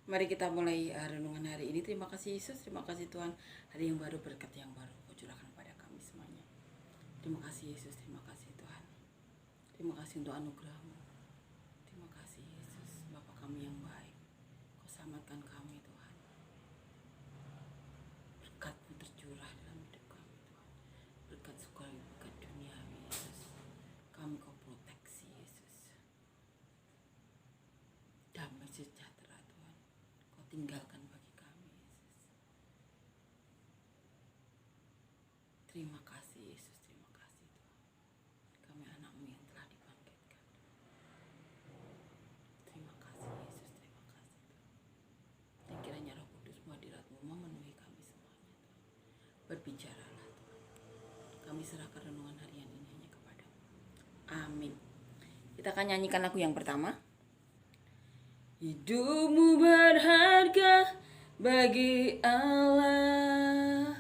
Mari kita mulai renungan hari ini. Terima kasih Yesus, terima kasih Tuhan. Hari yang baru, berkat yang baru Kau curahkan pada kami semuanya. Terima kasih Yesus, terima kasih Tuhan. Terima kasih untuk anugerah-Mu. Terima kasih Yesus, Bapa kami yang baik. Kau selamatkan kami Tuhan. Berkat-Mu tercurah dalam hidup kami Tuhan. Berkat surgawi, berkat duniawi Yesus. Kami Kau proteksi Yesus. Damai sejahtera Tuhan Kau tinggalkan bagi kami Yesus. Terima kasih Yesus, terima kasih Tuhan. Kami anak-Mu yang telah dibangkitkan. Terima kasih Yesus, terima kasih Tuhan. Dan kiranya Roh Kudus-Mu, hadirat-Mu memenuhi kami semuanya Tuhan. Berbicaralah Tuhan. Kami serahkan renungan harian ini hanya kepada-Mu. Amin. Kita akan nyanyikan lagu yang pertama. Hidupmu berharga bagi Allah.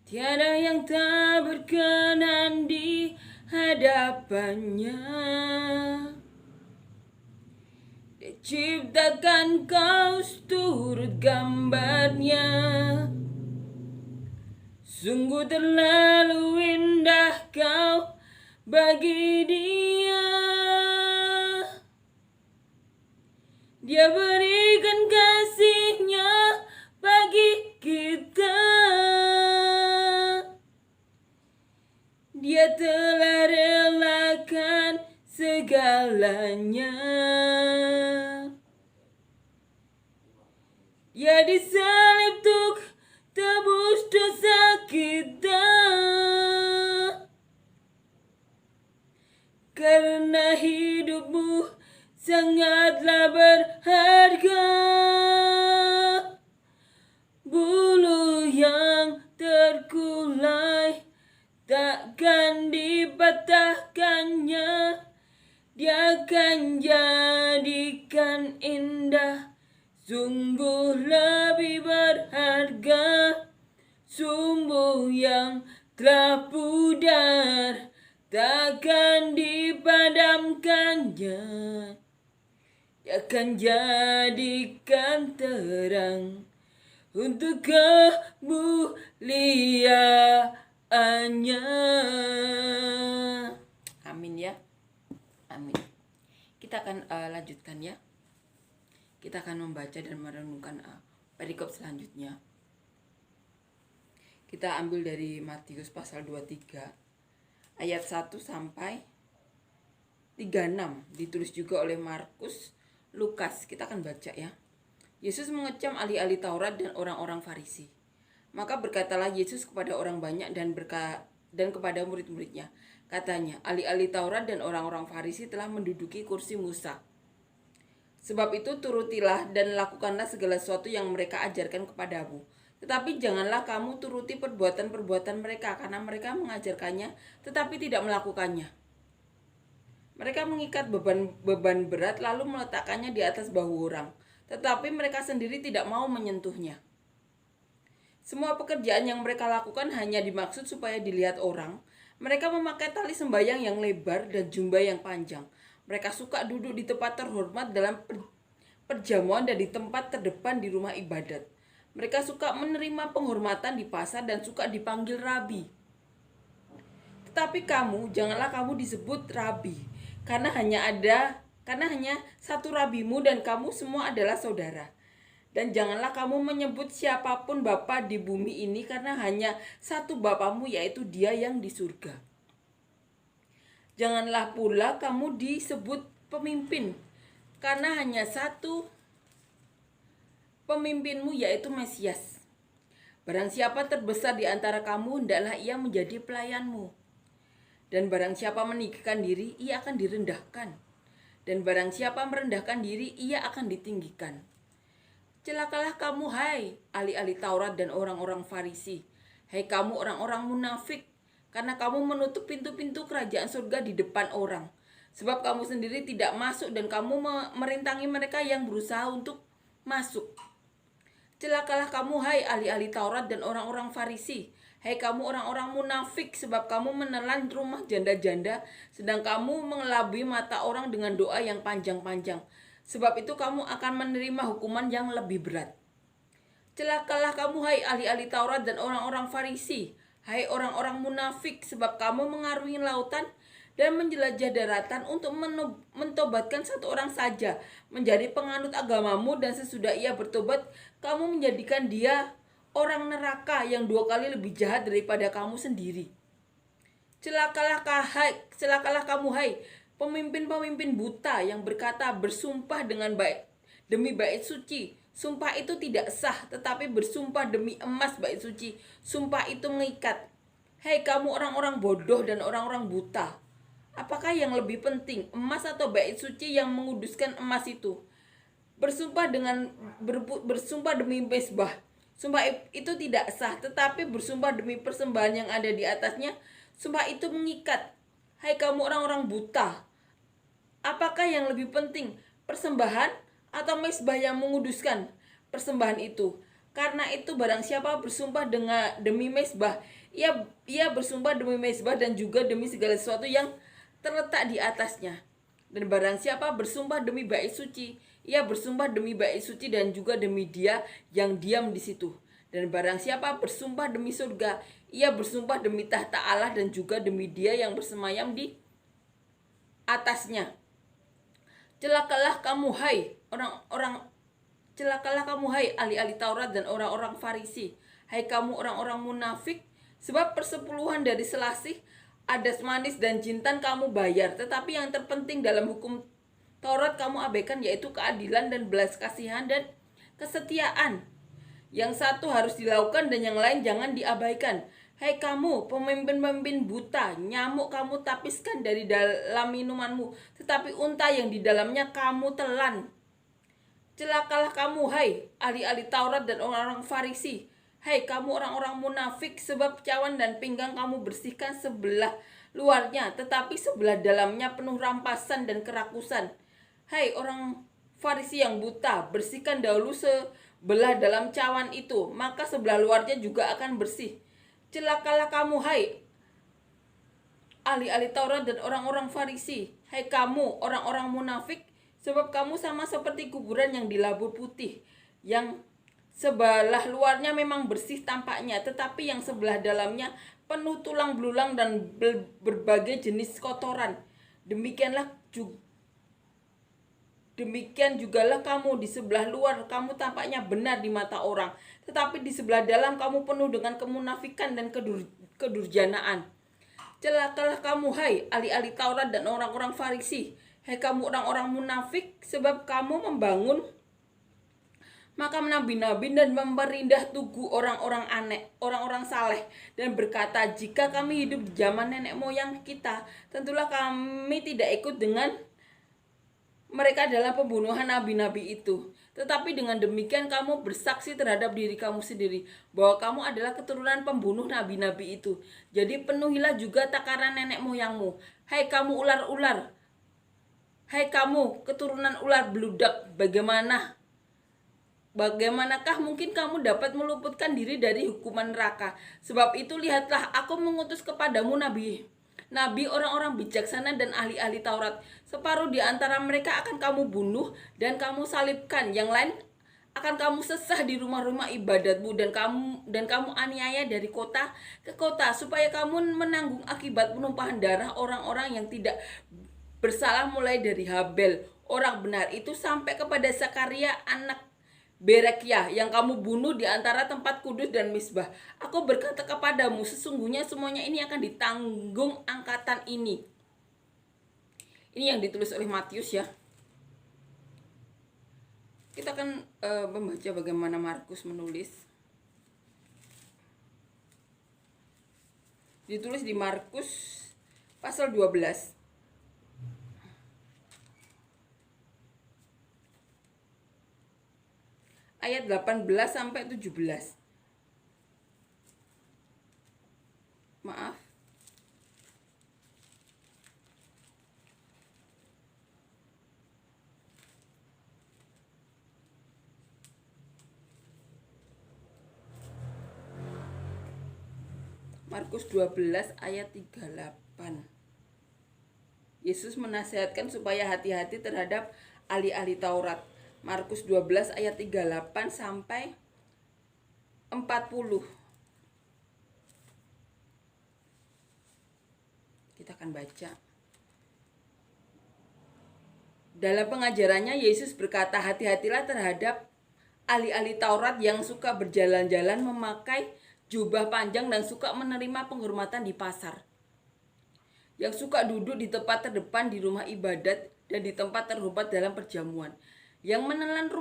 Tiada yang tak berkenan di hadapannya. Dia ciptakan kau seturut gambarnya. Sungguh terlalu indah kau bagi Dia. Dia berikan kasih-Nya bagi kita. Dia telah relakan segalanya. Dia disalib untuk tebus dosa kita. Karena hidupmu sangatlah berharga. Bulu yang terkulai takkan dipatahkannya. Dia akan jadikan indah. Sungguh lebih berharga. Sumbu yang telah pudar takkan dipadamkannya. Dia akan jadikan terang untuk kemuliaannya. Amin ya. Amin. Kita akan lanjutkan ya. Kita akan membaca dan merenungkan perikop selanjutnya. Kita ambil dari Matius pasal 23 ayat 1 sampai 36. Ditulis juga oleh Markus, Lukas. Kita akan baca ya. Yesus mengecam ahli-ahli Taurat dan orang-orang Farisi. Maka berkatalah Yesus kepada orang banyak dan kepada murid-muridnya. Katanya, ahli-ahli Taurat dan orang-orang Farisi telah menduduki kursi Musa. Sebab itu turutilah dan lakukanlah segala sesuatu yang mereka ajarkan kepadamu. Tetapi janganlah kamu turuti perbuatan-perbuatan mereka, karena mereka mengajarkannya tetapi tidak melakukannya. Mereka mengikat beban berat lalu meletakkannya di atas bahu orang, tetapi mereka sendiri tidak mau menyentuhnya. Semua pekerjaan yang mereka lakukan hanya dimaksud supaya dilihat orang. Mereka memakai tali sembahyang yang lebar dan jubah yang panjang. Mereka suka duduk di tempat terhormat dalam perjamuan dan di tempat terdepan di rumah ibadat. Mereka suka menerima penghormatan di pasar dan suka dipanggil rabi. Tetapi kamu, janganlah kamu disebut rabi, karena hanya satu rabimu dan kamu semua adalah saudara. Dan janganlah kamu menyebut siapapun bapa di bumi ini, karena hanya satu bapamu, yaitu Dia yang di surga. Janganlah pula kamu disebut pemimpin, karena hanya satu pemimpinmu, yaitu Mesias. Barang siapa terbesar di antara kamu, hendaklah ia menjadi pelayanmu. Dan barang siapa meninggikan diri, ia akan direndahkan. Dan barang siapa merendahkan diri, ia akan ditinggikan. Celakalah kamu, hai ahli-ahli Taurat dan orang-orang Farisi. Hai kamu orang-orang munafik, karena kamu menutup pintu-pintu kerajaan surga di depan orang. Sebab kamu sendiri tidak masuk dan kamu merintangi mereka yang berusaha untuk masuk. Celakalah kamu, hai ahli-ahli Taurat dan orang-orang Farisi. Hai kamu orang-orang munafik, sebab kamu menelan rumah janda-janda, sedang kamu mengelabui mata orang dengan doa yang panjang-panjang. sebab itu kamu akan menerima hukuman yang lebih berat. Celakalah kamu, hai ahli-ahli Taurat dan orang-orang Farisi, hai orang-orang munafik, sebab kamu mengarungi lautan dan menjelajah daratan untuk mentobatkan satu orang saja menjadi penganut agamamu, dan sesudah ia bertobat, kamu menjadikan dia orang neraka yang 2 kali lebih jahat daripada kamu sendiri. Celakalah kamu, hai pemimpin-pemimpin buta yang berkata bersumpah dengan baik demi bait suci. Sumpah itu tidak sah, tetapi bersumpah demi emas bait suci, sumpah itu mengikat. Hei kamu orang-orang bodoh dan orang-orang buta, apakah yang lebih penting, emas atau bait suci yang menguduskan emas itu? Bersumpah demi mezbah, sumpah itu tidak sah, tetapi bersumpah demi persembahan yang ada di atasnya, sumpah itu mengikat. Hai kamu orang-orang buta, apakah yang lebih penting, persembahan atau mezbah yang menguduskan persembahan itu? Karena itu barang siapa bersumpah demi mezbah, ia bersumpah demi mezbah dan juga demi segala sesuatu yang terletak di atasnya. Dan barang siapa bersumpah demi bait suci, ia bersumpah demi bait suci dan juga demi dia yang diam di situ. Dan barang siapa bersumpah demi surga, ia bersumpah demi tahta Allah dan juga demi dia yang bersemayam di atasnya. Celakalah kamu, hai ahli-ahli Taurat dan orang-orang Farisi, hai kamu orang-orang munafik, sebab persepuluhan dari selasih, adas manis dan jintan kamu bayar, tetapi yang terpenting dalam hukum Taurat kamu abaikan, yaitu keadilan dan belas kasihan dan kesetiaan. Yang satu harus dilakukan dan yang lain jangan diabaikan. Hai kamu pemimpin-pemimpin buta, nyamuk kamu tapiskan dari dalam minumanmu, tetapi unta yang di dalamnya kamu telan. Celakalah kamu, hai ahli-ahli Taurat dan orang-orang Farisi, hai kamu orang-orang munafik, sebab cawan dan pinggang kamu bersihkan sebelah luarnya, tetapi sebelah dalamnya penuh rampasan dan kerakusan. Hai orang Farisi yang buta, bersihkan dahulu sebelah dalam cawan itu, maka sebelah luarnya juga akan bersih. Celakalah kamu, hai ahli-ahli Taurat dan orang-orang Farisi, hai kamu orang-orang munafik, sebab kamu sama seperti kuburan yang dilabur putih, yang sebelah luarnya memang bersih tampaknya, tetapi yang sebelah dalamnya penuh tulang belulang dan berbagai jenis kotoran. Demikian jugalah kamu, di sebelah luar kamu tampaknya benar di mata orang, tetapi di sebelah dalam kamu penuh dengan kemunafikan dan kedurjanaan. Celakalah kamu, hai ahli-ahli Taurat dan orang-orang Farisi, hai kamu orang-orang munafik, sebab kamu membangun makam nabi-nabi dan memperindah tugu orang-orang aneh, orang-orang saleh, dan berkata, jika kami hidup di zaman nenek moyang kita, tentulah kami tidak ikut dengan mereka dalam pembunuhan nabi-nabi itu. Tetapi dengan demikian kamu bersaksi terhadap diri kamu sendiri bahwa kamu adalah keturunan pembunuh nabi-nabi itu. Jadi penuhilah juga takaran nenek moyangmu. Hai kamu ular-ular, hai kamu keturunan ular beludak, bagaimanakah mungkin kamu dapat meluputkan diri dari hukuman neraka? Sebab itu lihatlah, aku mengutus kepadamu nabi orang-orang bijaksana dan ahli-ahli Taurat. Separuh di antara mereka akan kamu bunuh dan kamu salibkan, yang lain akan kamu sesah di rumah-rumah ibadatmu, dan kamu aniaya dari kota ke kota, supaya kamu menanggung akibat penumpahan darah orang-orang yang tidak bersalah, mulai dari Habel orang benar itu sampai kepada Zakaria anak Berekiah yang kamu bunuh di antara tempat kudus dan misbah. Aku berkata kepadamu, sesungguhnya semuanya ini akan ditanggung angkatan ini. Ini yang ditulis oleh Matius ya. Kita akan membaca bagaimana Markus menulis. Ditulis di Markus pasal 12. Ayat 18 sampai 17. Maaf. Markus 12 ayat 38. Yesus menasihatkan supaya hati-hati terhadap ahli-ahli Taurat. Markus 12 ayat 38 sampai 40. Kita akan baca. Dalam pengajarannya, Yesus berkata, hati-hatilah terhadap ahli-ahli Taurat yang suka berjalan-jalan memakai jubah panjang dan suka menerima penghormatan di pasar, yang suka duduk di tempat terdepan di rumah ibadat dan di tempat terhormat dalam perjamuan, yang menelan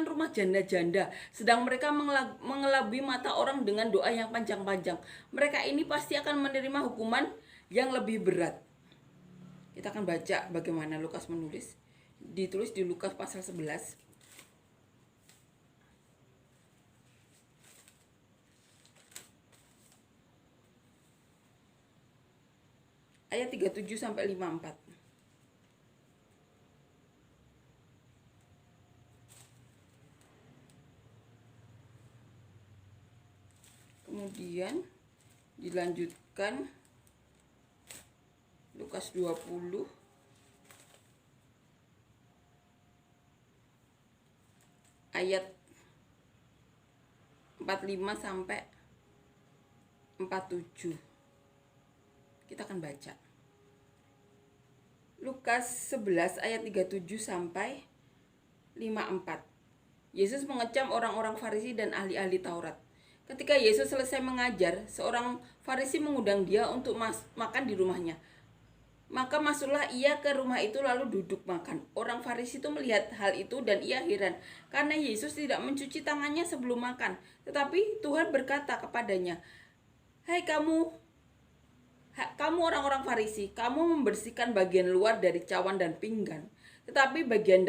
rumah janda-janda, sedang mereka mengelabui mata orang dengan doa yang panjang-panjang. Mereka ini pasti akan menerima hukuman yang lebih berat. Kita akan baca bagaimana Lukas menulis. Ditulis di Lukas pasal 11. Ayat 37 sampai 54. Kemudian dilanjutkan Lukas 20 ayat 45 sampai 47. Kita akan baca. Lukas 11 ayat 37 sampai 54. Yesus mengecam orang-orang Farisi dan ahli-ahli Taurat. Ketika Yesus selesai mengajar, seorang Farisi mengundang dia untuk makan di rumahnya. Maka masuklah ia ke rumah itu lalu duduk makan. Orang Farisi itu melihat hal itu dan ia heran karena Yesus tidak mencuci tangannya sebelum makan. Tetapi Tuhan berkata kepadanya, "Hai kamu orang-orang Farisi, kamu membersihkan bagian luar dari cawan dan pinggan, tetapi bagian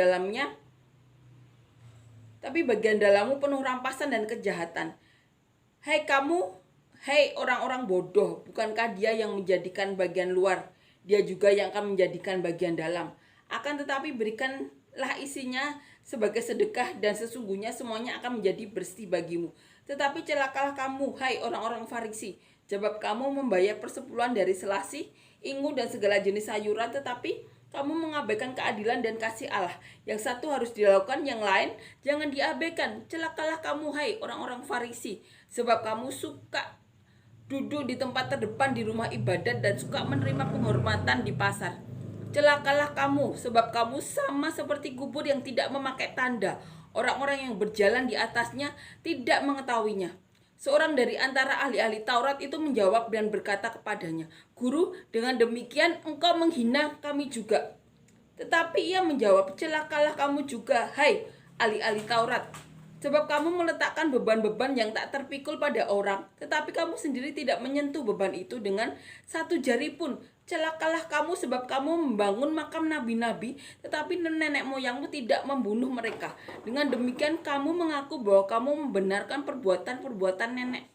dalammu penuh rampasan dan kejahatan. Hai orang-orang bodoh, bukankah dia yang menjadikan bagian luar, dia juga yang akan menjadikan bagian dalam. Akan tetapi berikanlah isinya sebagai sedekah dan sesungguhnya semuanya akan menjadi bersih bagimu. Tetapi celakalah kamu, hai orang-orang Farisi, sebab kamu membayar persepuluhan dari selasih, ingu dan segala jenis sayuran, tetapi kamu mengabaikan keadilan dan kasih Allah. Yang satu harus dilakukan, yang lain jangan diabaikan. Celakalah kamu, hai orang-orang Farisi, sebab kamu suka duduk di tempat terdepan di rumah ibadat dan suka menerima penghormatan di pasar. Celakalah kamu, sebab kamu sama seperti kubur yang tidak memakai tanda. Orang-orang yang berjalan di atasnya tidak mengetahuinya. Seorang dari antara ahli-ahli Taurat itu menjawab dan berkata kepadanya, "Guru, dengan demikian engkau menghina kami juga." Tetapi ia menjawab, "Celakalah kamu juga, hai ahli-ahli Taurat, sebab kamu meletakkan beban-beban yang tak terpikul pada orang, tetapi kamu sendiri tidak menyentuh beban itu dengan satu jari pun. Celakalah kamu, sebab kamu membangun makam nabi-nabi, tetapi nenek moyangmu tidak membunuh mereka. Dengan demikian kamu mengaku bahwa kamu membenarkan perbuatan-perbuatan nenek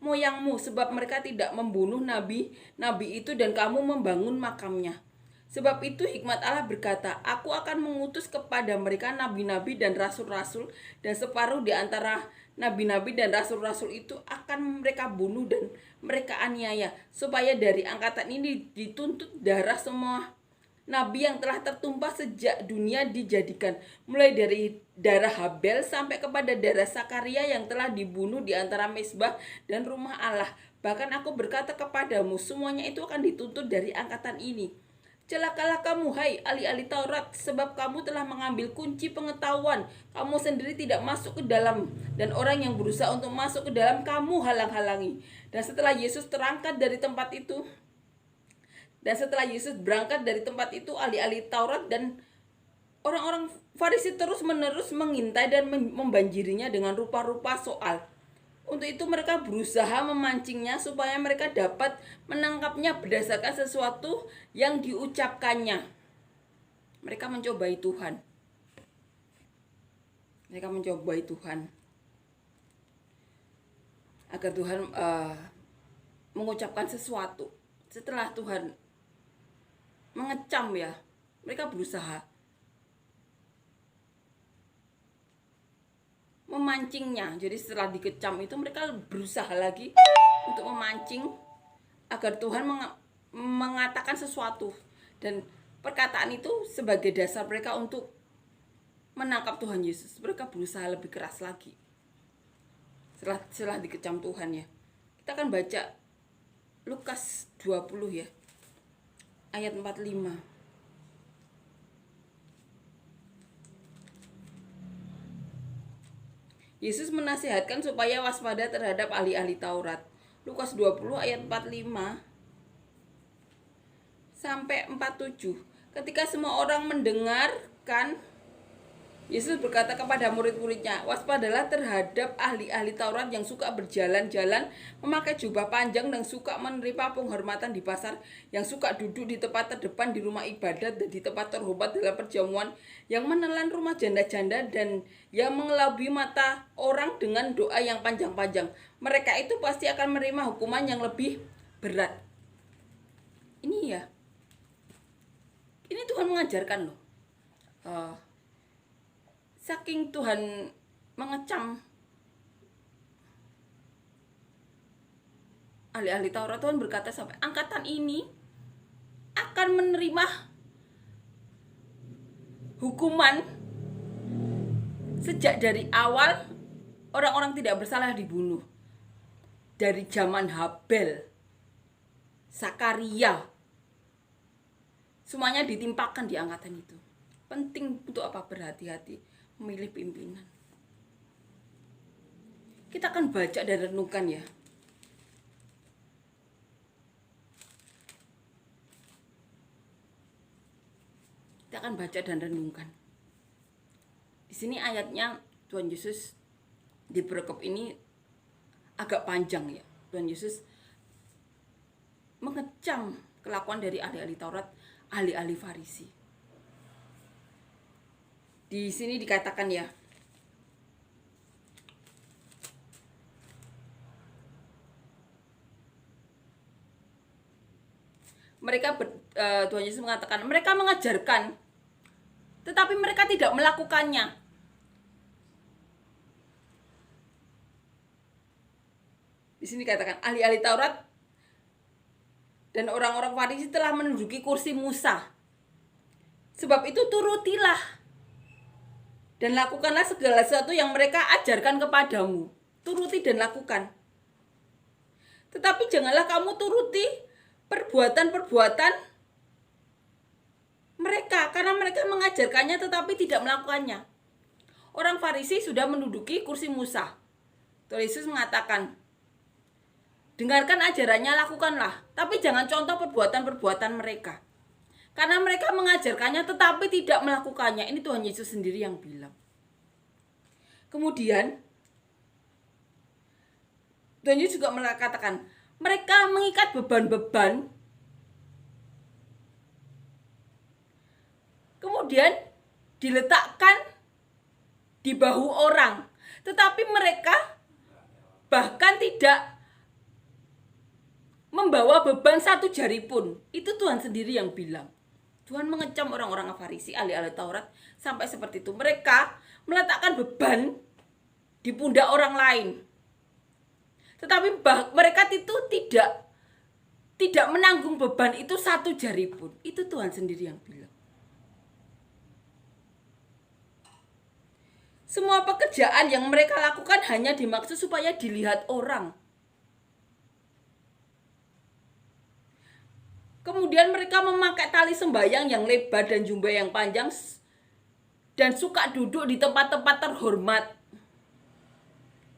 moyangmu, sebab mereka tidak membunuh nabi-nabi itu dan kamu membangun makamnya. Sebab itu hikmat Allah berkata, aku akan mengutus kepada mereka nabi-nabi dan rasul-rasul, dan separuh di antara nabi-nabi dan rasul-rasul itu akan mereka bunuh dan mereka aniaya, supaya dari angkatan ini dituntut darah semua nabi yang telah tertumpah sejak dunia dijadikan, mulai dari darah Habel sampai kepada darah Sakaria yang telah dibunuh di antara mezbah dan rumah Allah. Bahkan aku berkata kepadamu, semuanya itu akan dituntut dari angkatan ini. Celakalah kamu, hai ahli-ahli Taurat, sebab kamu telah mengambil kunci pengetahuan. Kamu sendiri tidak masuk ke dalam, dan orang yang berusaha untuk masuk ke dalam kamu halang-halangi." Dan setelah Yesus berangkat dari tempat itu, ahli-ahli Taurat dan orang-orang Farisi terus-menerus mengintai dan membanjirinya dengan rupa-rupa soal. Untuk itu mereka berusaha memancingnya supaya mereka dapat menangkapnya berdasarkan sesuatu yang diucapkannya. Mereka mencobai Tuhan. Agar Tuhan mengucapkan sesuatu. Setelah Tuhan mengecam ya, mereka berusaha memancingnya. Jadi setelah dikecam itu mereka berusaha lagi untuk memancing agar Tuhan mengatakan sesuatu. Dan perkataan itu sebagai dasar mereka untuk menangkap Tuhan Yesus. Mereka berusaha lebih keras lagi setelah dikecam Tuhan ya. Kita akan baca Lukas 20 ya, ayat 45. Yesus menasihatkan supaya waspada terhadap ahli-ahli Taurat. Lukas 20 ayat 45 sampai 47. Ketika semua orang mendengarkan, Yesus berkata kepada murid-muridnya, waspadalah terhadap ahli-ahli Taurat yang suka berjalan-jalan, memakai jubah panjang dan suka menerima penghormatan di pasar, yang suka duduk di tempat terdepan di rumah ibadat dan di tempat terhormat dalam perjamuan, yang menelan rumah janda-janda dan yang mengelabui mata orang dengan doa yang panjang-panjang. Mereka itu pasti akan menerima hukuman yang lebih berat. Ini ya, ini Tuhan mengajarkan loh. Saking Tuhan mengecam ahli-ahli Taurat, Tuhan berkata sampai angkatan ini akan menerima hukuman sejak dari awal orang-orang tidak bersalah dibunuh. Dari zaman Habel, Sakaria, semuanya ditimpakan di angkatan itu. Penting untuk apa? Berhati-hati memilih pimpinan. Kita akan baca dan renungkan ya. Kita akan baca dan renungkan. Di sini ayatnya Tuhan Yesus di perikop ini agak panjang ya. Tuhan Yesus mengecam kelakuan dari ahli-ahli Taurat, ahli-ahli Farisi. Di sini dikatakan ya, Tuhan Yesus mengatakan mereka mengajarkan, tetapi mereka tidak melakukannya. Di sini dikatakan ahli-ahli Taurat dan orang-orang Farisi telah menduduki kursi Musa. Sebab itu turutilah dan lakukanlah segala sesuatu yang mereka ajarkan kepadamu. Turuti dan lakukan. Tetapi janganlah kamu turuti perbuatan-perbuatan mereka, karena mereka mengajarkannya tetapi tidak melakukannya. Orang Farisi sudah menduduki kursi Musa. Tuhan Yesus mengatakan, dengarkan ajarannya, lakukanlah, tapi jangan contoh perbuatan-perbuatan mereka. Karena mereka mengajarkannya tetapi tidak melakukannya. Ini Tuhan Yesus sendiri yang bilang. Kemudian Tuhan Yesus juga mengatakan, mereka mengikat beban-beban, kemudian diletakkan di bahu orang. Tetapi mereka bahkan tidak membawa beban satu jari pun. Itu Tuhan sendiri yang bilang. Tuhan mengecam orang-orang Farisi, ahli-ahli Taurat, sampai seperti itu. Mereka meletakkan beban di pundak orang lain. Tetapi mereka itu tidak menanggung beban itu satu jari pun. Itu Tuhan sendiri yang bilang. Semua pekerjaan yang mereka lakukan hanya dimaksud supaya dilihat orang. Kemudian mereka memakai tali sembahyang yang lebar dan jubah yang panjang dan suka duduk di tempat-tempat terhormat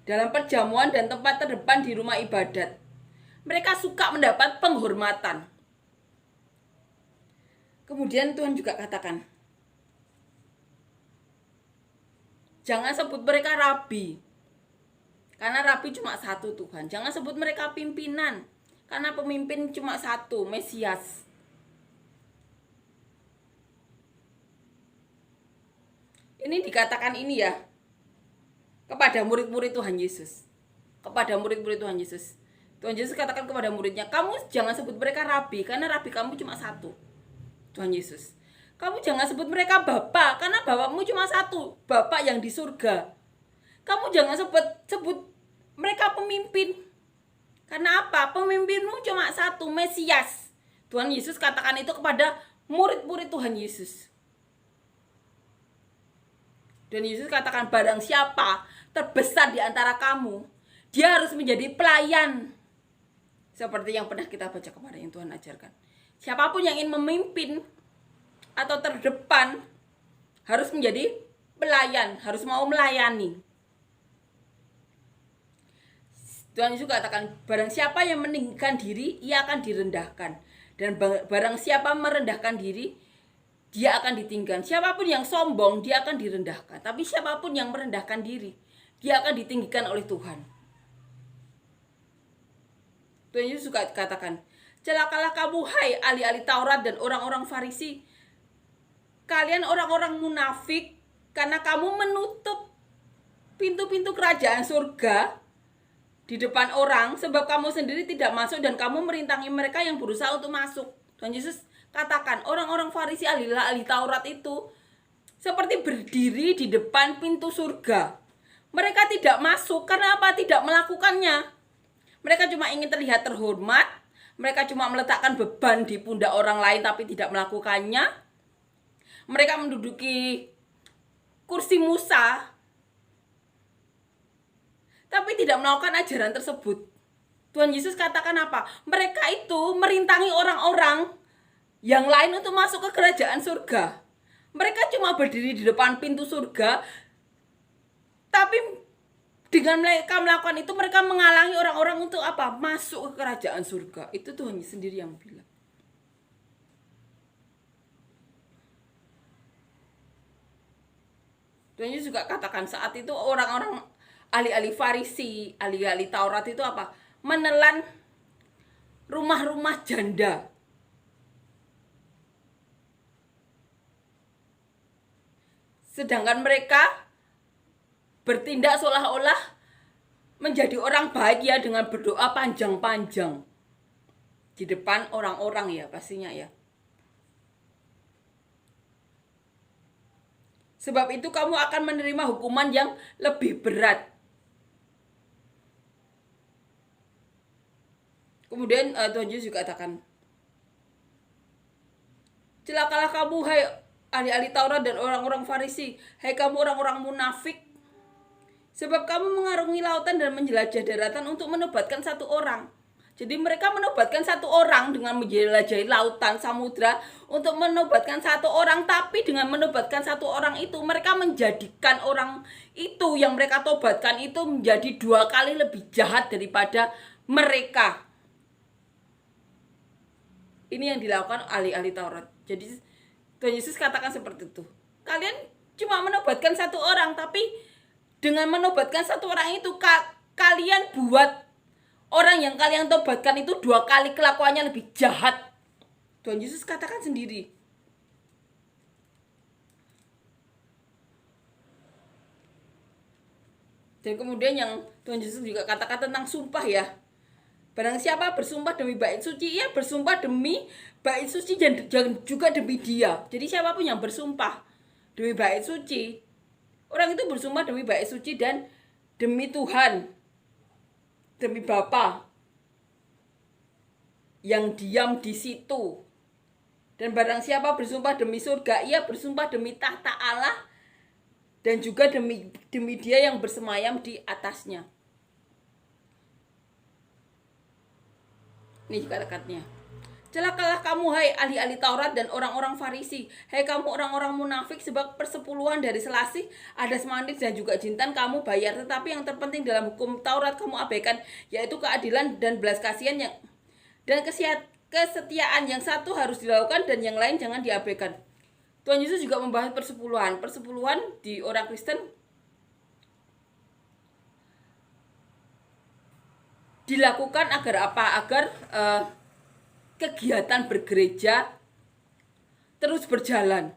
dalam perjamuan dan tempat terdepan di rumah ibadat. Mereka suka mendapat penghormatan. Kemudian Tuhan juga katakan, jangan sebut mereka rabi, karena rabi cuma satu Tuhan. Jangan sebut mereka pimpinan, karena pemimpin cuma satu, Mesias. Ini dikatakan ini ya kepada murid-murid Tuhan Yesus. Kepada murid-murid Tuhan Yesus. Tuhan Yesus katakan kepada muridnya, kamu jangan sebut mereka rabi, karena rabi kamu cuma satu, Tuhan Yesus. Kamu jangan sebut mereka bapak, karena bapakmu cuma satu, Bapak yang di surga. Kamu jangan sebut mereka pemimpin, karena apa? Pemimpinmu cuma satu, Mesias. Tuhan Yesus katakan itu kepada murid-murid Tuhan Yesus. Dan Yesus katakan, barang siapa terbesar di antara kamu, dia harus menjadi pelayan. Seperti yang pernah kita baca kemarin yang Tuhan ajarkan. Siapapun yang ingin memimpin atau terdepan harus menjadi pelayan, harus mau melayani. Tuhan Yesus katakan, barang siapa yang meninggikan diri, ia akan direndahkan. Dan barang siapa merendahkan diri, dia akan ditinggikan. Siapapun yang sombong, dia akan direndahkan. Tapi siapapun yang merendahkan diri, dia akan ditinggikan oleh Tuhan. Tuhan Yesus juga katakan, celakalah kamu hai ahli-ahli Taurat dan orang-orang Farisi. Kalian orang-orang munafik, karena kamu menutup pintu-pintu kerajaan surga di depan orang, sebab kamu sendiri tidak masuk dan kamu merintangi mereka yang berusaha untuk masuk. Tuhan Yesus katakan, orang-orang Farisi ahli Taurat itu seperti berdiri di depan pintu surga. Mereka tidak masuk karena apa? Tidak melakukannya. Mereka cuma ingin terlihat terhormat. Mereka cuma meletakkan beban di pundak orang lain tapi tidak melakukannya. Mereka menduduki kursi Musa tapi tidak melakukan ajaran tersebut. Tuhan Yesus katakan apa? Mereka itu merintangi orang-orang yang lain untuk masuk ke kerajaan surga. Mereka cuma berdiri di depan pintu surga, tapi dengan mereka melakukan itu, mereka menghalangi orang-orang untuk apa? Masuk ke kerajaan surga. Itu Tuhan sendiri yang bilang. Tuhan Yesus juga katakan saat itu orang-orang ahli-ahli Farisi, ahli-ahli Taurat itu apa? Menelan rumah-rumah janda. Sedangkan mereka bertindak seolah-olah menjadi orang baik ya, dengan berdoa panjang-panjang di depan orang-orang ya pastinya ya. Sebab itu kamu akan menerima hukuman yang lebih berat. Kemudian Tuhan Yesus juga katakan, celakalah kamu hai ahli-ahli Taurat dan orang-orang Farisi, hai kamu orang-orang munafik, sebab kamu mengarungi lautan dan menjelajah daratan untuk menobatkan satu orang. Jadi mereka menobatkan satu orang dengan menjelajahi lautan, samudra untuk menobatkan satu orang. Tapi dengan menobatkan satu orang itu, mereka menjadikan orang itu yang mereka tobatkan itu menjadi 2 kali lebih jahat daripada mereka. Ini yang dilakukan ahli-ahli Taurat. Jadi Tuhan Yesus katakan seperti itu. Kalian cuma menobatkan satu orang, tapi dengan menobatkan satu orang itu, kalian buat orang yang kalian tobatkan itu 2 kali kelakuannya lebih jahat. Tuhan Yesus katakan sendiri. Dan kemudian yang Tuhan Yesus juga katakan tentang sumpah ya. Barang siapa bersumpah demi bait suci, ia bersumpah demi bait suci dan juga demi dia. Jadi siapapun yang bersumpah demi bait suci, orang itu bersumpah demi bait suci dan demi Tuhan, demi Bapa yang diam di situ. Dan barang siapa bersumpah demi surga, ia bersumpah demi tahta Allah dan juga demi dia yang bersemayam di atasnya. Ini kata-katanya. Celakalah kamu hai ahli-ahli Taurat dan orang-orang Farisi, hai kamu orang-orang munafik, sebab persepuluhan dari selasih, adas manis dan juga jintan kamu bayar, tetapi yang terpenting dalam hukum Taurat kamu abaikan, yaitu keadilan dan belas kasihan yang dan kesetiaan. Yang satu harus dilakukan dan yang lain jangan diabaikan. Tuhan Yesus juga membahas persepuluhan. Persepuluhan di orang Kristen dilakukan agar apa? Agar kegiatan bergereja terus berjalan.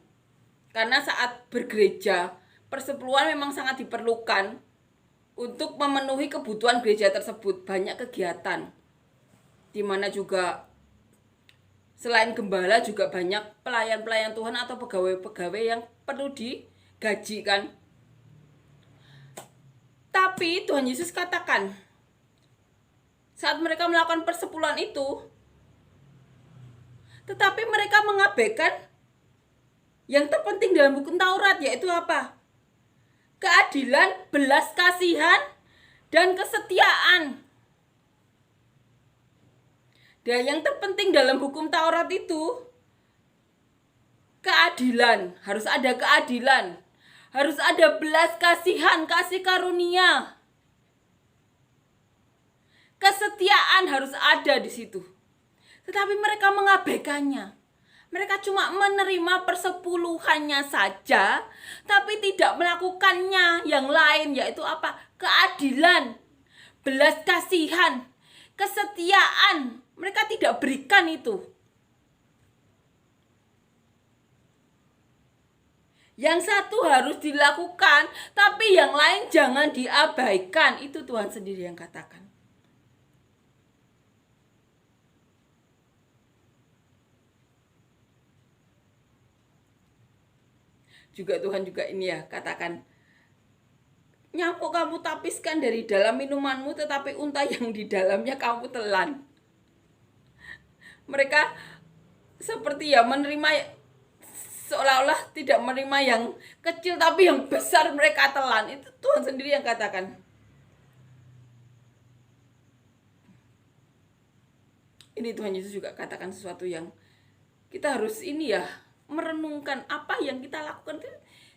Karena saat bergereja, persepuluhan memang sangat diperlukan untuk memenuhi kebutuhan gereja tersebut. Banyak kegiatan, di mana juga selain gembala juga banyak pelayan-pelayan Tuhan atau pegawai-pegawai yang perlu digaji kan. Tapi Tuhan Yesus katakan, saat mereka melakukan persepuluhan itu, Tetapi mereka mengabaikan yang terpenting dalam hukum Taurat, yaitu apa? Keadilan, belas kasihan, dan kesetiaan. Dan yang terpenting dalam hukum Taurat itu keadilan, harus ada keadilan. Harus ada belas kasihan, kasih karunia. Kesetiaan harus ada di situ. Tetapi mereka mengabaikannya. Mereka cuma menerima persepuluhannya saja, tapi tidak melakukannya yang lain, yaitu apa? Keadilan, belas kasihan, kesetiaan. Mereka tidak berikan itu. Yang satu harus dilakukan, tapi yang lain jangan diabaikan. Itu Tuhan sendiri yang katakan. Juga Tuhan juga ini ya katakan, nyamuk kamu tapiskan dari dalam minumanmu, tetapi unta yang di dalamnya kamu telan. Mereka seperti ya menerima, seolah-olah tidak menerima yang kecil, tapi yang besar mereka telan. Itu Tuhan sendiri yang katakan. Ini Tuhan Yesus juga katakan sesuatu yang kita harus ini ya, merenungkan apa yang kita lakukan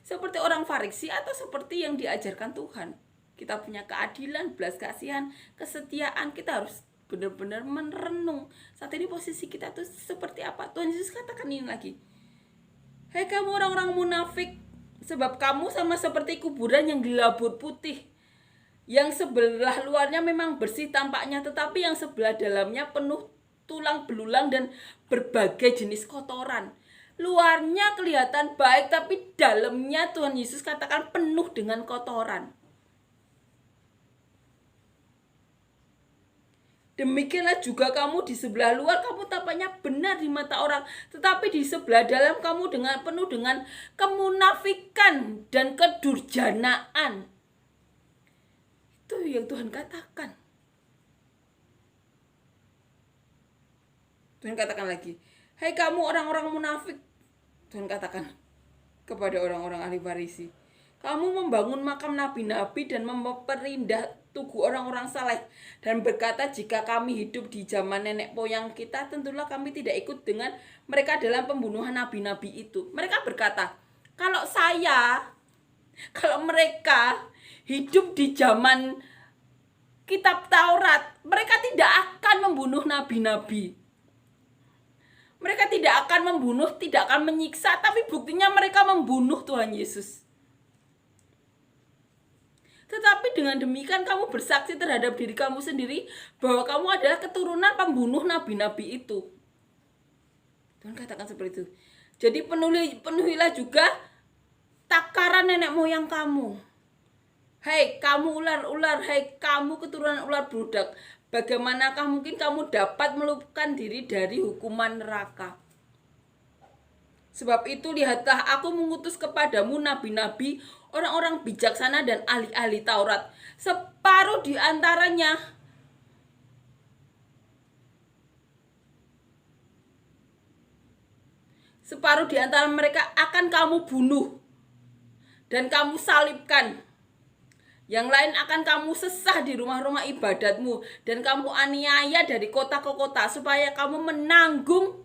seperti orang Farisi atau seperti yang diajarkan Tuhan. Kita punya keadilan, belas kasihan, kesetiaan. Kita harus benar-benar merenung saat ini posisi kita tuh seperti apa. Tuhan Yesus katakan ini lagi. Hei kamu orang-orang munafik, sebab kamu sama seperti kuburan yang dilabur putih. Yang sebelah luarnya memang bersih tampaknya, tetapi yang sebelah dalamnya penuh tulang belulang dan berbagai jenis kotoran. Luarnya kelihatan baik, tapi dalamnya Tuhan Yesus katakan penuh dengan kotoran. Demikianlah juga kamu di sebelah luar kamu tampaknya benar di mata orang, tetapi di sebelah dalam kamu penuh dengan kemunafikan dan kedurjanaan. Itu yang Tuhan katakan. Tuhan katakan lagi, hei kamu orang-orang munafik, Tuhan katakan kepada orang-orang ahli Farisi, kamu membangun makam nabi-nabi dan memperindah tugu orang-orang saleh, dan berkata jika kami hidup di zaman nenek moyang kita, tentulah kami tidak ikut dengan mereka dalam pembunuhan nabi-nabi itu. Mereka berkata, kalau mereka hidup di zaman kitab Taurat, mereka tidak akan membunuh nabi-nabi. Mereka tidak akan membunuh, tidak akan menyiksa, tapi buktinya mereka membunuh Tuhan Yesus. Tetapi dengan demikian kamu bersaksi terhadap diri kamu sendiri bahwa kamu adalah keturunan pembunuh nabi-nabi itu. Tuhan katakan seperti itu. Jadi penuhilah juga takaran nenek moyang kamu. Hei kamu ular-ular, hei kamu keturunan ular beludak, bagaimanakah mungkin kamu dapat meluputkan diri dari hukuman neraka? Sebab itu lihatlah aku mengutus kepadamu nabi-nabi, orang-orang bijaksana dan ahli-ahli Taurat. Separuh di antara mereka akan kamu bunuh dan kamu salibkan. Yang lain akan kamu sesah di rumah-rumah ibadatmu dan kamu aniaya dari kota ke kota supaya kamu menanggung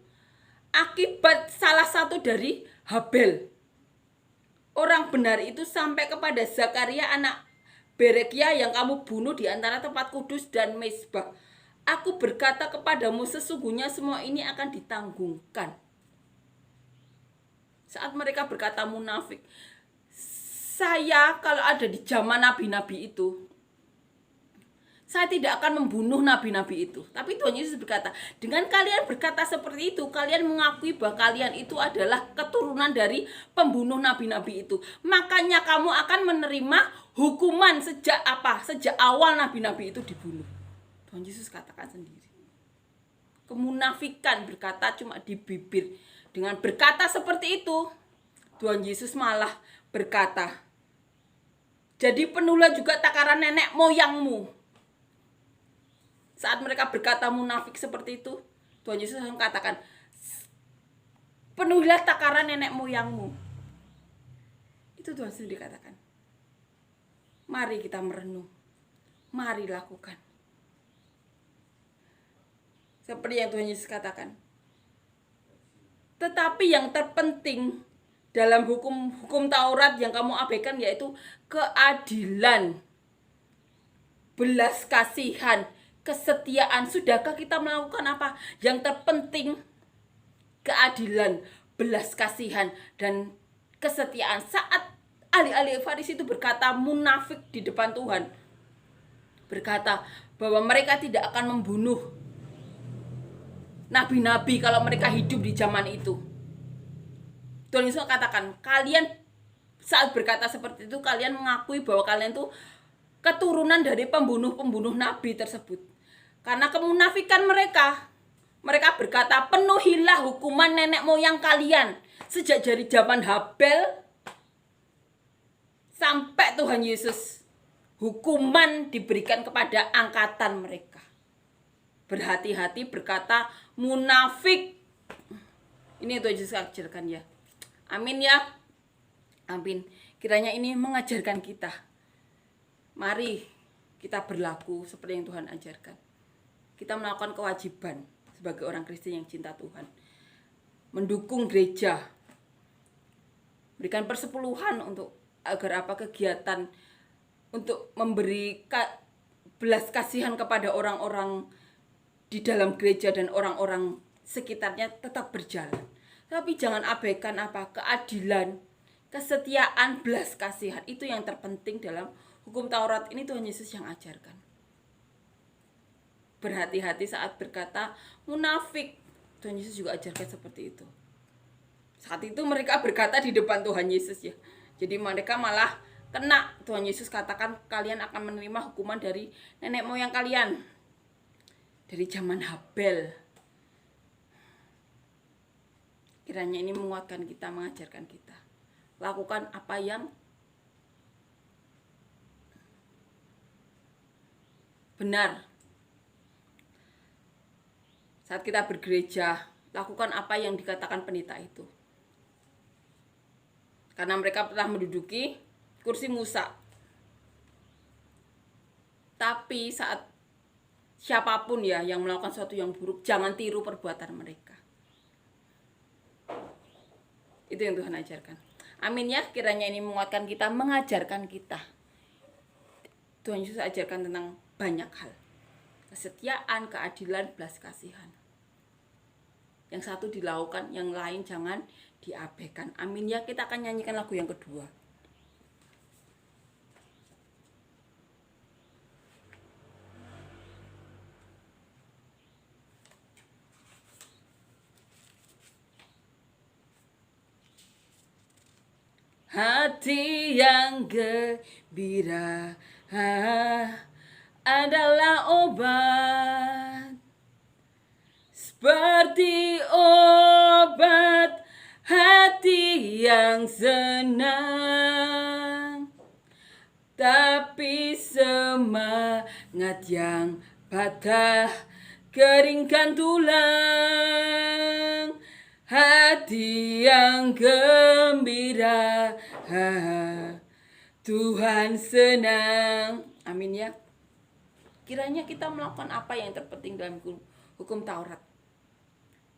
akibat salah satu dari Habel. Orang benar itu sampai kepada Zakaria anak Berekia yang kamu bunuh di antara tempat kudus dan mezbah. Aku berkata kepadamu sesungguhnya semua ini akan ditanggungkan. Saat mereka berkata munafik, saya kalau ada di zaman nabi-nabi itu, saya tidak akan membunuh nabi-nabi itu. Tapi Tuhan Yesus berkata, dengan kalian berkata seperti itu, kalian mengakui bahwa kalian itu adalah keturunan dari pembunuh nabi-nabi itu. Makanya kamu akan menerima hukuman sejak awal nabi-nabi itu dibunuh. Tuhan Yesus katakan sendiri. Kemunafikan berkata cuma di bibir. Dengan berkata seperti itu, Tuhan Yesus malah berkata, jadi penuhilah juga takaran nenek moyangmu. Saat mereka berkata munafik seperti itu, Tuhan Yesus katakan, penuhilah takaran nenek moyangmu. Itu Tuhan sendiri katakan. Mari kita merenung. Mari lakukan. Seperti yang Tuhan Yesus katakan. Tetapi yang terpenting dalam hukum Taurat yang kamu abaikan yaitu keadilan, belas kasihan, kesetiaan. Sudahkah kita melakukan apa? Yang terpenting keadilan, belas kasihan, dan kesetiaan. Saat ahli-ahli Farisi itu berkata munafik di depan Tuhan, berkata bahwa mereka tidak akan membunuh nabi-nabi kalau mereka hidup di zaman itu. Tuhan Yesus katakan, kalian saat berkata seperti itu, kalian mengakui bahwa kalian itu keturunan dari pembunuh-pembunuh nabi tersebut. Karena kemunafikan mereka berkata, penuhilah hukuman nenek moyang kalian. Sejak dari zaman Habel sampai Tuhan Yesus, hukuman diberikan kepada angkatan mereka. Berhati-hati berkata munafik. Ini Tuhan Yesus ajarkan ya. Amin ya. Amin. Kiranya ini mengajarkan kita. Mari kita berlaku seperti yang Tuhan ajarkan. Kita melakukan kewajiban sebagai orang Kristen yang cinta Tuhan. Mendukung gereja. Berikan persepuluhan untuk agar apa kegiatan untuk memberi belas kasihan kepada orang-orang di dalam gereja dan orang-orang sekitarnya tetap berjalan. Tapi jangan abaikan apa? Keadilan, kesetiaan, belas kasihan. Itu yang terpenting dalam hukum Taurat ini Tuhan Yesus yang ajarkan. Berhati-hati saat berkata munafik. Tuhan Yesus juga ajarkan seperti itu. Saat itu mereka berkata di depan Tuhan Yesus ya. Jadi mereka malah kena. Tuhan Yesus katakan kalian akan menerima hukuman dari nenek moyang kalian. Dari zaman Habel. Kiranya ini menguatkan kita, mengajarkan kita. Lakukan apa yang benar. Saat kita bergereja, lakukan apa yang dikatakan pendeta itu. Karena mereka telah menduduki kursi Musa. Tapi saat siapapun ya yang melakukan sesuatu yang buruk, jangan tiru perbuatan mereka. Itu yang Tuhan ajarkan. Amin ya, kiranya ini menguatkan kita, mengajarkan kita. Tuhan Yesus ajarkan tentang banyak hal. Kesetiaan, keadilan, belas kasihan. Yang satu dilakukan, yang lain jangan diabaikan. Amin ya, kita akan nyanyikan lagu yang kedua. Hati yang gembira adalah obat, seperti obat hati yang senang. Tapi semangat yang patah keringkan tulang. Hati yang gembira, Tuhan senang. Amin ya. Kiranya kita melakukan apa yang terpenting dalam hukum Taurat,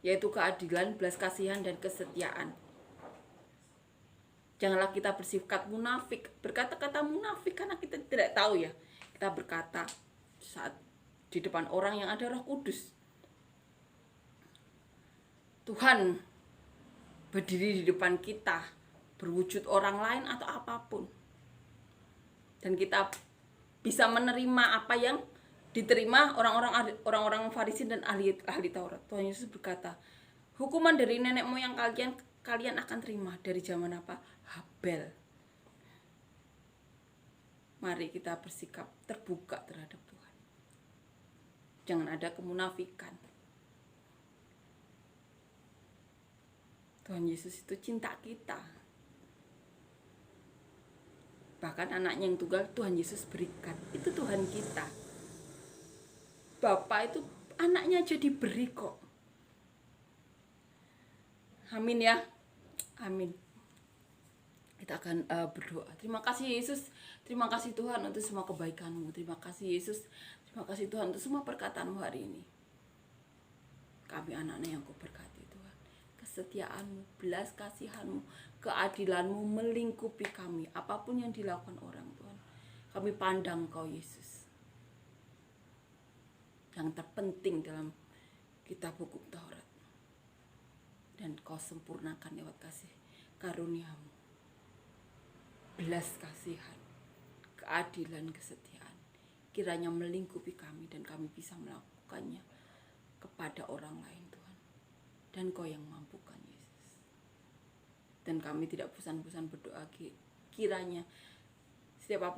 yaitu keadilan, belas kasihan, dan kesetiaan. Janganlah kita bersikap munafik, berkata-kata munafik karena kita tidak tahu ya. Kita berkata saat di depan orang yang ada Roh Kudus. Tuhan berdiri di depan kita, berwujud orang lain atau apapun. Dan kita bisa menerima apa yang diterima orang-orang Farisi dan ahli Taurat. Tuhan Yesus berkata, hukuman dari nenek moyang kalian akan terima dari zaman apa? Habel. Mari kita bersikap terbuka terhadap Tuhan. Jangan ada kemunafikan. Tuhan Yesus itu cinta kita. Bahkan anaknya yang tunggal Tuhan Yesus berikan. Itu Tuhan kita. Bapa itu anaknya aja diberi kok. Amin ya. Amin. Kita akan berdoa. Terima kasih Yesus, terima kasih Tuhan untuk semua kebaikan-Mu. Terima kasih Yesus, terima kasih Tuhan untuk semua perkataan-Mu hari ini. Kami anak-anak yang Kau berkati Tuhan. Kesetiaan-Mu, belas kasihan-Mu, keadilan-Mu melingkupi kami. Apapun yang dilakukan orang Tuhan, kami pandang Kau Yesus. Yang terpenting dalam kitab hukum Taurat. Dan Kau sempurnakan lewat kasih karunia-Mu. Belas kasihan, keadilan, kesetiaan kiranya melingkupi kami dan kami bisa melakukannya kepada orang lain Tuhan. Dan Kau yang mampukan Yesus. Dan kami tidak bosan-bosan berdoa kiranya setiap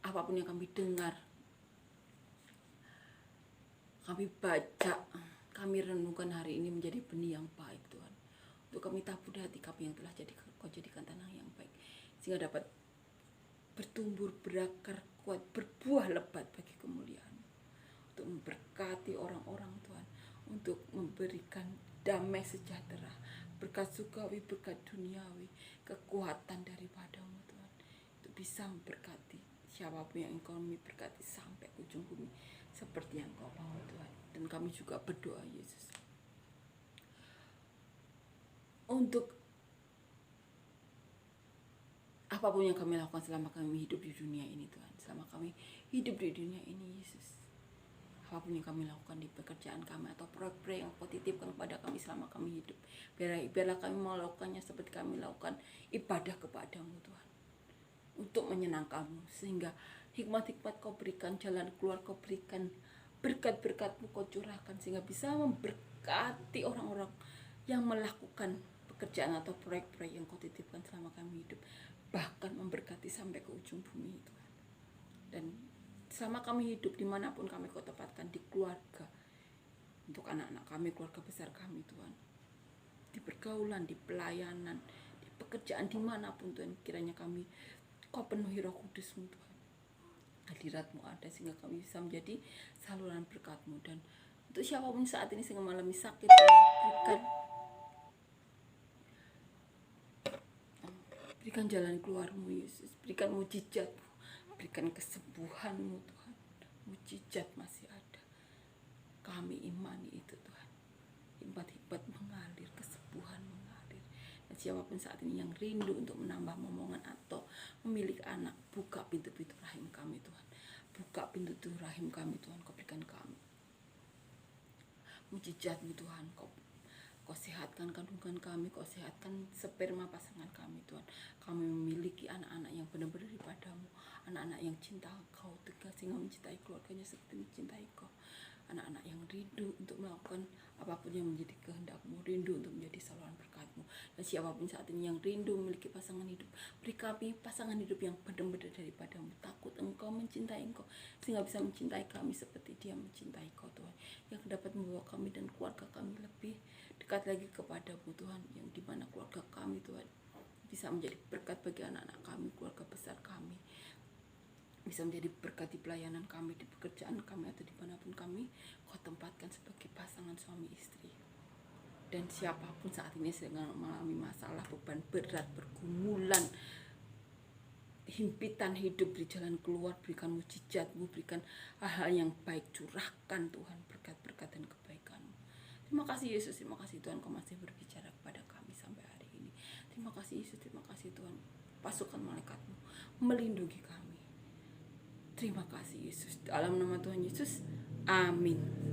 apapun yang kami dengar, kami baca, kami renungkan hari ini menjadi benih yang baik Tuhan. Untuk kami tabur di hati kami yang telah Kau jadikan tanah yang baik, sehingga dapat bertumbuh, berakar, kuat, berbuah lebat bagi kemuliaan. Untuk memberkati orang-orang Tuhan, untuk memberikan damai sejahtera, berkat surgawi, berkat duniawi, kekuatan daripada-Mu Tuhan. Untuk bisa memberkati siapapun yang kami berkati sampai ke ujung bumi, seperti yang Kau mau Tuhan. Dan kami juga berdoa Yesus, untuk apapun yang kami lakukan selama kami hidup di dunia ini Tuhan. Selama kami hidup di dunia ini Yesus, apapun yang kami lakukan di pekerjaan kami atau proyek-proyek yang Kau titipkan kepada kami selama kami hidup, biarlah kami melakukannya seperti kami lakukan ibadah kepada-Mu Tuhan, untuk menyenangkan-Mu, sehingga hikmat-hikmat Kau berikan, jalan keluar Kau berikan, berkat-berkat-Mu Kau curahkan, sehingga bisa memberkati orang-orang yang melakukan pekerjaan atau proyek-proyek yang Kau titipkan selama kami hidup, bahkan memberkati sampai ke ujung bumi Tuhan. Dan selama kami hidup dimanapun kami Kau tempatkan, di keluarga, untuk anak-anak kami, keluarga besar kami Tuhan, di pergaulan, di pelayanan, di pekerjaan, dimanapun Tuhan, kiranya kami Kau penuhi Roh Kudus-Mu Tuhan. Hadirat-Mu ada sehingga kami bisa menjadi saluran berkat-Mu. Dan untuk siapapun saat ini sehingga mengalami sakit, berikan jalan keluar-Mu Yesus, berikan mujizat-Mu, berikan kesembuhan-Mu Tuhan. Mujizat masih ada, kami imani itu Tuhan. Hikmat-hikmat mengalir, kesembuhan mengalir. Dan siapapun saat ini yang rindu untuk menambah momongan atau memiliki anak, buka pintu-pintu rahim kami Tuhan. Buka pintu rahim kami Tuhan, Kau berikan kami mujizat-Mu Tuhan. Kau sehatkan kandungan kami, Kau sehatkan sperma pasangan kami Tuhan. Kami memiliki anak-anak yang benar-benar daripada-Mu, anak-anak yang cinta Kau tegas sehingga mencintai keluarganya seperti mencintai Kau. Anak-anak yang rindu untuk melakukan apapun yang menjadi kehendak-Mu, rindu untuk menjadi saluran berkat-Mu. Dan siapapun saat ini yang rindu memiliki pasangan hidup, beri kami pasangan hidup yang benar-benar daripada-Mu, takut Engkau, mencintai Engkau, sehingga bisa mencintai kami seperti Dia mencintai Kau Tuhan, yang dapat membawa kami dan keluarga kami lebih dekat lagi kepada-Mu Tuhan, yang dimana keluarga kami Tuhan bisa menjadi berkat bagi anak-anak kami, keluarga besar kami, bisa menjadi berkat di pelayanan kami, di pekerjaan kami, atau dimanapun kami Kau tempatkan sebagai pasangan suami istri. Dan siapapun saat ini sedang mengalami masalah, beban berat, pergumulan, himpitan hidup, di jalan keluar, berikan mujizat-Mu, berikan hal-hal yang baik, curahkan Tuhan berkat-berkat dan kebaikan-Mu. Terima kasih Yesus, terima kasih Tuhan Kau masih berbicara kepada kami sampai hari ini. Terima kasih Yesus, terima kasih Tuhan, pasukan malaikat-Mu melindungi kami. Terima kasih Yesus, dalam nama Tuhan Yesus, amin.